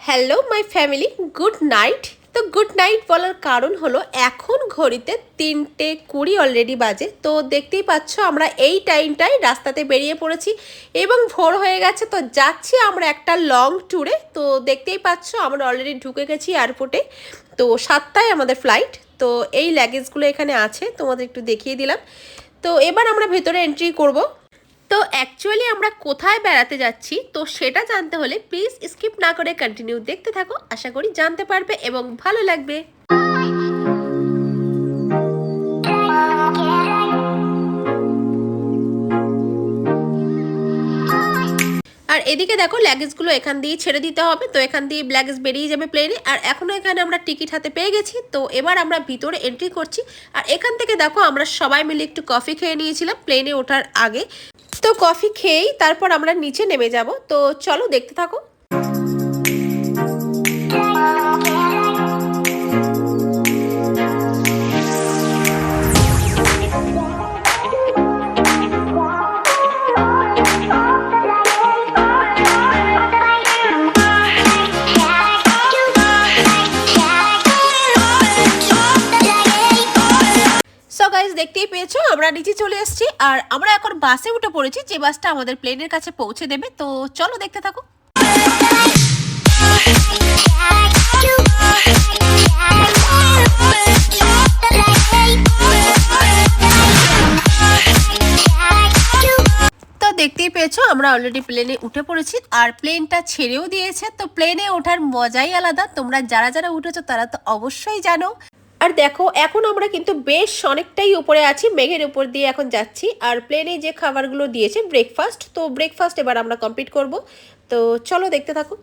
Hello my family, good night. তো good night বলার কারণ হলো এখন ঘড়িতে 3:20 অলরেডি বাজে। তো দেখতেই পাচ্ছ আমরা এই টাইমটায় রাস্তাতে বেরিয়ে পড়েছি এবং ভোর হয়ে গেছে। তো যাচ্ছি আমরা একটা লং ট্যুরে। তো দেখতেই পাচ্ছ আমরা অলরেডি ঢুকে গেছি এয়ারপোর্টে। তো 7টায় আমাদের ফ্লাইট। তো এই লাগেজগুলো এখানে আছে, তোমাদের একটু দেখিয়ে দিলাম। তো এবার আমরা ভেতরে এন্ট্রি করব। তো অ্যাকচুয়ালি আমরা কোথায় বেড়াতে যাচ্ছি তো সেটা জানতে হলে প্লিজ স্কিপ না করে কন্টিনিউ দেখতে থাকো। আশা করি জানতে পারবে এবং ভালো লাগবে। আর এদিকে দেখো লাগেজগুলো এখান দিয়ে ছেড়ে দিতে হবে। তো এখান দিয়ে লাগেজ বেরিয়ে যাবে প্লেনে। আর এখনও এখানে আমরা টিকিট হাতে পেয়ে গেছি। তো এবার আমরা ভিতরে এন্ট্রি করছি। আর এখান থেকে দেখো আমরা সবাই মিলে একটু কফি খেয়ে নিয়েছিলাম প্লেনে ওঠার আগে। তো কফি খেয়েই তারপর আমরা নিচে নেমে যাব। তো চলো দেখতে থাকো। দেখতেই পেয়েছো আমরা নিচে চলে এসেছি আর আমরা এখন বাসে উঠে পড়েছি, যে বাসটা আমাদের প্লেনের কাছে পৌঁছে দেবে। তো চলো দেখতে থাকো। তো দেখতেই পেয়েছো আমরা অলরেডি প্লেনে উঠে পড়েছি আর প্লেনটা ছেড়েও দিয়েছে। তো প্লেনে ওঠার মজাই আলাদা, তোমরা যারা যারা উঠেছো তারা তো অবশ্যই জানো। আর দেখো এখন আমরা কিন্তু বেশ অনেকটাই উপরে আছি, মেঘের উপর দিয়ে এখন যাচ্ছি। আর প্লেনে যে খাবারগুলো দিয়েছে ব্রেকফাস্ট, তো ব্রেকফাস্ট এবার আমরা কমপ্লিট করব। তো চলো দেখতে থাকো।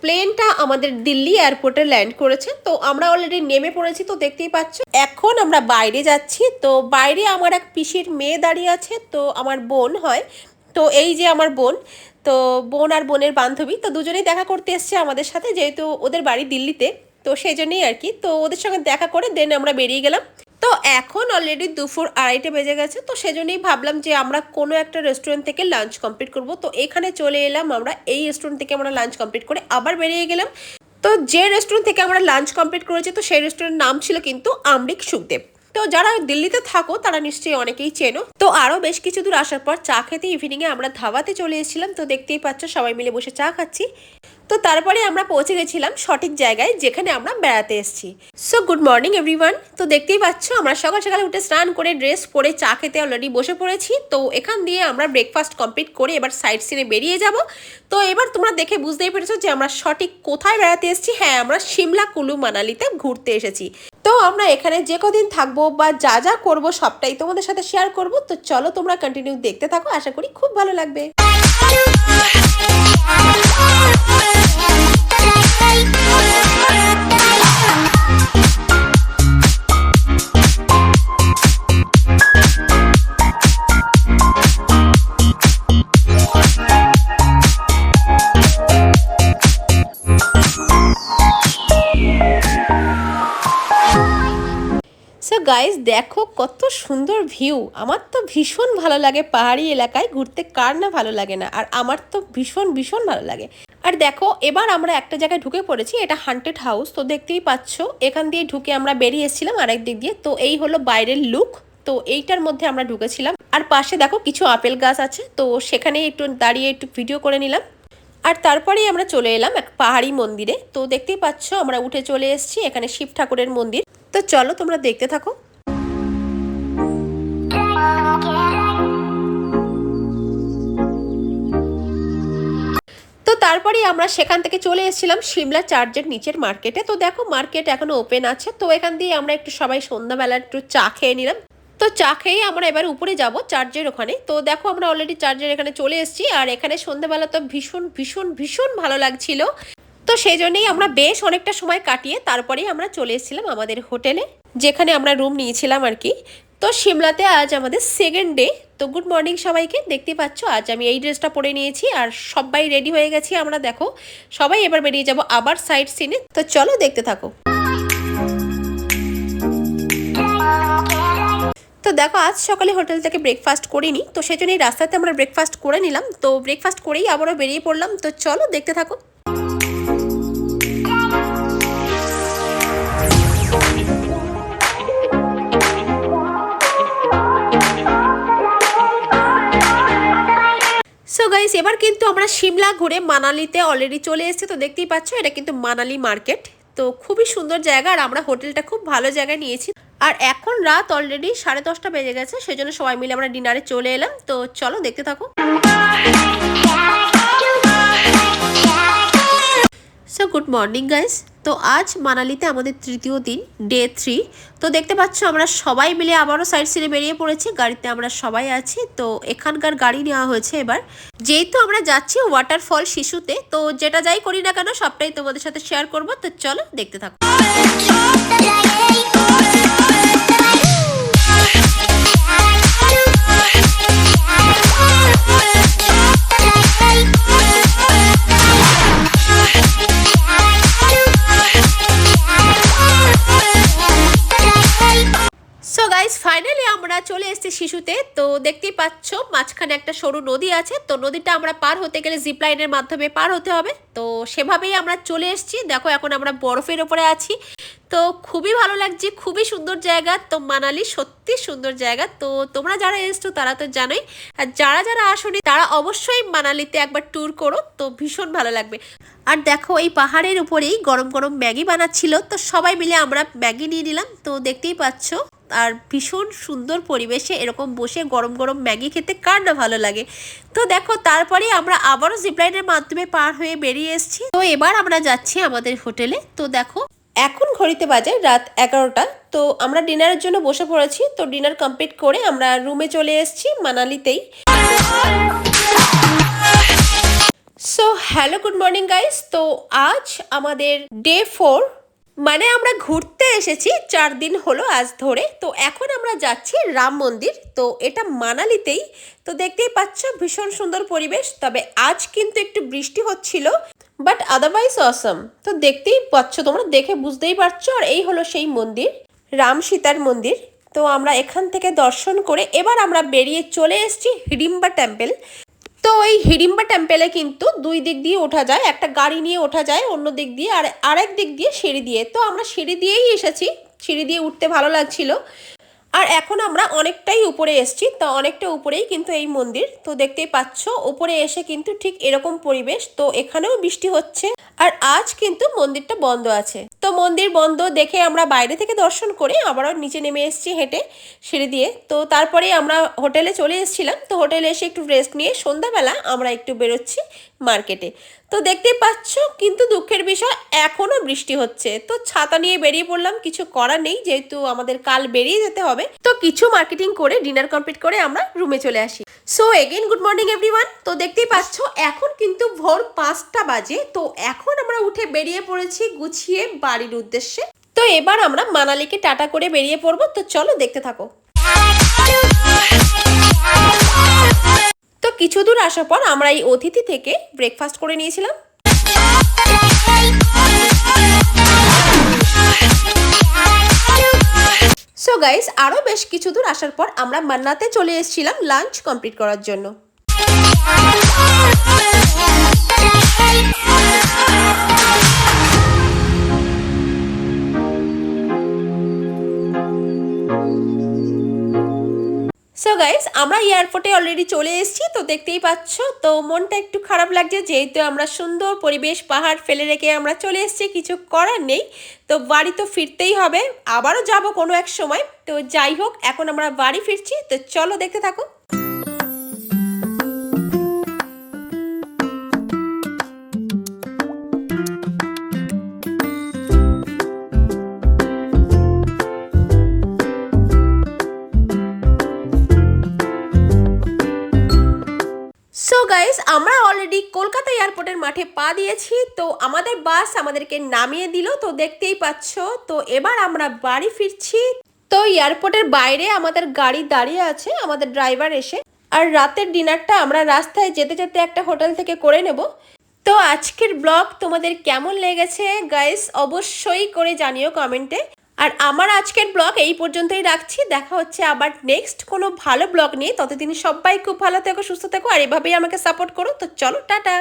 প্লেনটা আমাদের দিল্লি এয়ারপোর্টে ল্যান্ড করেছে। তো আমরা অলরেডি নেমে পড়েছি। তো দেখতেই পাচ্ছ এখন আমরা বাইরে যাচ্ছি। তো বাইরে আমার এক পিসির মেয়ে দাঁড়িয়ে আছে, তো আমার বোন হয়। তো এই যে আমার বোন, তো বোন আর বোনের বান্ধবী, তো দুজনেই দেখা করতে এসছে আমাদের সাথে, যেহেতু ওদের বাড়ি দিল্লিতে। তো সেই জন্যই আর কি, তো ওদের সঙ্গে দেখা করে দেন আমরা বেরিয়ে গেলাম। তো এখন অলরেডি দুপুর 2:30 বেজে গেছে। তো সেজন্যই ভাবলাম যে আমরা কোনো একটা রেস্টুরেন্ট থেকে লাঞ্চ কমপ্লিট করব। তো এখানে চলে এলাম আমরা, এই রেস্টুরেন্ট থেকে আমরা লাঞ্চ কমপ্লিট করে আবার বেরিয়ে গেলাম। তো যে রেস্টুরেন্ট থেকে আমরা লাঞ্চ কমপ্লিট করেছি তো সেই রেস্টুরেন্টের নাম ছিল কিন্তু আমরিক সুখদেব। তো যারা দিল্লিতে থাকো তারা নিশ্চয়ই অনেকেই চেনো। তো আরও বেশ কিছু দূর আসার পর চা খেতে ইভিনিংয়ে আমরা ধাবাতে চলে এসেছিলাম। তো দেখতেই পাচ্ছ সবাই মিলে বসে চা খাচ্ছি। তো তারপরে আমরা পৌঁছে গেছিলাম সঠিক জায়গায় যেখানে আমরা বেড়াতে এসেছি। So good morning everyone. তো দেখতেই পাচ্ছ আমরা সকাল সকালে উঠে স্নান করে ড্রেস পরে চা খেতে অলরেডি বসে পড়েছি। তো এখান দিয়ে আমরা ব্রেকফাস্ট কমপ্লিট করে এবার সাইড সিনে বেরিয়ে যাব। তো এবার তোমরা দেখে বুঝতেই পেরেছো যে আমরা সঠিক কোথায় বেড়াতে এসেছি। হ্যাঁ, আমরা সিমলা কুলু মানালিতে ঘুরতে এসেছি। তো আমরা এখানে যে কদিন থাকবো বা যা যা করবো সবটাই তোমাদের সাথে শেয়ার করব। তো চলো তোমরা কন্টিনিউ দেখতে থাকো, আশা করি খুব ভালো লাগবে। গাইস দেখো কত সুন্দর ভিউ। আমার তো ভীষণ ভালো লাগে পাহাড়ি এলাকায় ঘুরতে, কার না ভালো লাগে না। আর আমার তো ভীষণ ভীষণ ভালো লাগে। আর দেখো এবার আমরা একটা জায়গায় ঢুকে পড়েছি, এটা হান্টেড হাউস। তো দেখতেই পাচ্ছ এখান দিয়ে ঢুকে আমরা বেরিয়ে এসেছিলাম আরেক দিক দিয়ে। তো এই হলো বাইরের লুক। তো এইটার মধ্যে আমরা ঢুকেছিলাম। আর পাশে দেখো কিছু আপেল গাছ আছে, তো সেখানে একটু দাঁড়িয়ে একটু ভিডিও করে নিলাম। আর তারপরেই আমরা চলে এলাম এক পাহাড়ি মন্দিরে। তো দেখতেই পাচ্ছ আমরা উঠে চলে এসেছি, এখানে শিব ঠাকুরের মন্দির। তো চলো তোমরা দেখতে থাকো। তো তারপরে আমরা সেখান থেকে চলে এসেছিলাম সিমলা চার্চের নিচের মার্কেটে। তো দেখো মার্কেট এখনো ওপেন আছে। তো এখান দিয়ে আমরা একটু সবাই সন্ধ্যাবেলা একটু চা খেয়ে নিলাম। তো চা খেয়ে আমরা এবার উপরে যাব চার্চের ওখানে। তো দেখো আমরা অলরেডি চার্চের এখানে চলে এসেছি। আর এখানে সন্ধ্যাবেলা তো ভীষণ ভীষণ ভীষণ ভালো লাগছিল। তো সেই জন্যই আমরা বেশ অনেকটা সময় কাটিয়ে তারপরেই আমরা চলে এসেছিলাম আমাদের হোটেলে, যেখানে আমরা রুম নিয়েছিলাম আর কি। তো সিমলাতে আজ আমাদের সেকেন্ড ডে। তো গুড মর্নিং সবাইকে। দেখতে পাচ্ছ আজ আমি এই ড্রেসটা পরে নিয়েছি আর সবাই রেডি হয়ে গেছি আমরা। দেখো সবাই এবার বেরিয়ে যাব আবার সাইড সিনে। তো চলো দেখতে থাকো। তো দেখো আজ সকালে হোটেল থেকে ব্রেকফাস্ট করিনি, তো সেজন্য এই রাস্তাতে আমরা ব্রেকফাস্ট করে নিলাম। তো ব্রেকফাস্ট করেই আবারও বেরিয়ে পড়লাম। তো চলো দেখতে থাকো। সো গাইস এবার কিন্তু আমরা সিমলা ঘুরে মানালিতে অলরেডি চলে এসেছি। তো দেখতেই পাচ্ছ এটা কিন্তু মানালি মার্কেট। তো খুবই সুন্দর জায়গা আর আমরা হোটেলটা খুব ভালো জায়গায় নিয়েছি। আর এখন রাত অলরেডি 10:30 বেজে গেছে, সেজন্য সবাই মিলে আমরা ডিনারে চলে এলাম। তো চলো দেখতে থাকো। So good morning guys. তো আজ মানালিতে আমাদের তৃতীয় দিন, ডে 3। তো দেখতে পাচ্ছ আমরা সবাই মিলে আবারও সাইড সিনে বেরিয়ে পড়েছি। গাড়িতে আমরা সবাই আছি। তো এখানকার গাড়ি নেওয়া হয়েছে এবার, যেহেতু আমরা যাচ্ছি ওয়াটারফল শিশুতে। তো যেটা যাই করি না কেন সবটাই তোমাদের সাথে শেয়ার করব। তো চলো দেখতে থাকো। সো গাইস ফাইনালি আমরা চলে এসেছি শিশুতে। তো দেখতেই পাচ্ছ মাঝখানে একটা সরু নদী আছে। তো নদীটা আমরা পার হতে গেলে জিপ লাইনের মাধ্যমে পার হতে হবে। তো সেভাবেই আমরা চলে এসেছি। দেখো এখন আমরা বরফের ওপরে আছি। তো খুবই ভালো লাগছে, খুবই সুন্দর জায়গা। তো মানালি সত্যি সুন্দর জায়গা। তো তোমরা যারা এসছো তারা তো জানোই, আর যারা যারা আসোনি তারা অবশ্যই মানালিতে একবার ট্যুর করো। তো ভীষণ ভালো লাগবে। আর দেখো এই পাহাড়ের উপরেই গরম গরম ম্যাগি বানাচ্ছিল। তো সবাই মিলে আমরা ম্যাগি নিয়ে নিলাম। তো দেখতেই পাচ্ছ আর ভীষণ সুন্দর পরিবেশে এরকম বসে গরম গরম ম্যাগি খেতে কার না ভালো লাগে। তো দেখো তারপরে আমরা আবারও জিপলাইনের মাধ্যমে পার হয়ে বেরিয়ে এসেছি। তো এবার আমরা যাচ্ছি আমাদের হোটেলে। তো দেখো এখন ঘড়িতে বাজে রাত 11টা। তো আমরা ডিনারের জন্য বসে পড়েছি। তো ডিনার কমপ্লিট করে আমরা রুমে চলে এসেছি মানালিতেই। So hello good morning guys. তো আজ আমাদের ডে 4, মানে আমরা ঘুরতে এসেছি 4 দিন হলো আজ ধরে। তো এখন আমরা যাচ্ছি রাম মন্দির। তো এটা মানালিতেই। তো দেখতেই পাচ্ছ ভীষণ সুন্দর পরিবেশ। তবে আজ কিন্তু একটু বৃষ্টি হচ্ছিল, বাট আদারওয়াইজ অসম। তো দেখতেই পাচ্ছ, তোমরা দেখে বুঝতেই পারছো। আর এই হলো সেই মন্দির, রাম সীতার মন্দির। তো আমরা এখান থেকে দর্শন করে এবার আমরা বেরিয়ে চলে এসেছি হিডিম্বা টেম্পল। তো এই হিডিম্বা টেম্পেলে কিন্তু 2 দিক দিয়ে ওঠা যায়, একটা গাড়ি নিয়ে ওঠা যায় অন্য দিক দিয়ে, আর আরেক দিক দিয়ে সিঁড়ি দিয়ে। তো আমরা সিঁড়ি দিয়েই এসেছি, সিঁড়ি দিয়ে উঠতে ভালো লাগছিল। আর এখন আমরা অনেকটাই উপরে এসেছি। তো অনেকটা উপরেই কিন্তু এই মন্দির। তো দেখতেই পাচ্ছ উপরে এসে কিন্তু ঠিক এরকম পরিবেশ। তো এখানেও বৃষ্টি হচ্ছে আর আজ কিন্তু মন্দিরটা বন্ধ আছে। তো মন্দির বন্ধ দেখে আমরা বাইরে থেকে দর্শন করে আবারও নিচে নেমে এসেছি হেঁটে সিঁড়ি দিয়ে। তো তারপরে আমরা হোটেলে চলে এসেছিলাম। তো হোটেলে এসে একটু রেস্ট নিয়ে সন্ধ্যাবেলা আমরা একটু বেরোচ্ছি মার্কেটে। তো দেখতেই পাচ্ছ কিন্তু দুঃখের বিষয় এখনো বৃষ্টি হচ্ছে। তো ছাতা নিয়ে বেরিয়ে পড়লাম, কিছু করার নেই যেহেতু আমাদের কাল বেরিয়ে যেতে হবে। তো কিছু মার্কেটিং করে ডিনার কমপ্লিট করে আমরা রুমে চলে আসি। So again good morning everyone. তো দেখতেই পাচ্ছ এখন কিন্তু ভোর 5টা বাজে। তো এখন আমরা উঠে বেরিয়ে পড়েছি গুছিয়ে বাড়ির উদ্দেশ্যে। তো এবার আমরা মানালিকে টাটা করে বেরিয়ে পড়বো। তো চলো দেখতে থাকো। তো কিছু দূর আসার পর আমরা এই অতিথি থেকে ব্রেকফাস্ট করে নিয়েছিলাম। সো গাইস আরো বেশ কিছু দূর আসার পর আমরা মান্নাতে চলে এসেছিলাম লাঞ্চ কমপ্লিট করার জন্য। সো গাইস আমরা এয়ারপোর্টে অলরেডি চলে এসেছি। তো দেখতেই পাচ্ছ তো মনটা একটু খারাপ লাগছে যেহেতু আমরা সুন্দর পরিবেশ পাহাড় ফেলে রেখে আমরা চলে এসেছি, কিছু করার নেই। তো বাড়ি তো ফিরতেই হবে, আবারও যাব কোনো এক সময়। তো যাই হোক এখন আমরা বাড়ি ফিরছি। তো চলো দেখতে থাকো। সো গাইস আমরা অলরেডি কলকাতা এয়ারপোর্টের মাঠে পা দিয়েছি। তো আমাদের বাস আমাদেরকে নামিয়ে দিল। তো দেখতেই পাচ্ছ তো এবার আমরা বাড়ি ফিরছি। তো এয়ারপোর্টের বাইরে আমাদের গাড়ি দাঁড়িয়ে আছে, আমাদের ড্রাইভার এসে। আর রাতের ডিনারটা আমরা রাস্তায় যেতে যেতে একটা হোটেল থেকে করে নেব। তো আজকের ব্লগ তোমাদের কেমন লেগেছে গাইস অবশ্যই করে জানিও কমেন্টে। আর আমার আজকের ব্লগ এই পর্যন্তই রাখছি, দেখা হচ্ছে আবার নেক্সট কোনো ভালো ব্লগ নিয়ে। ততদিন সবাই খুব ভালো থেকো, সুস্থ থেকো, আর এভাবেই আমাকে সাপোর্ট করো। তো চলো, টাটা।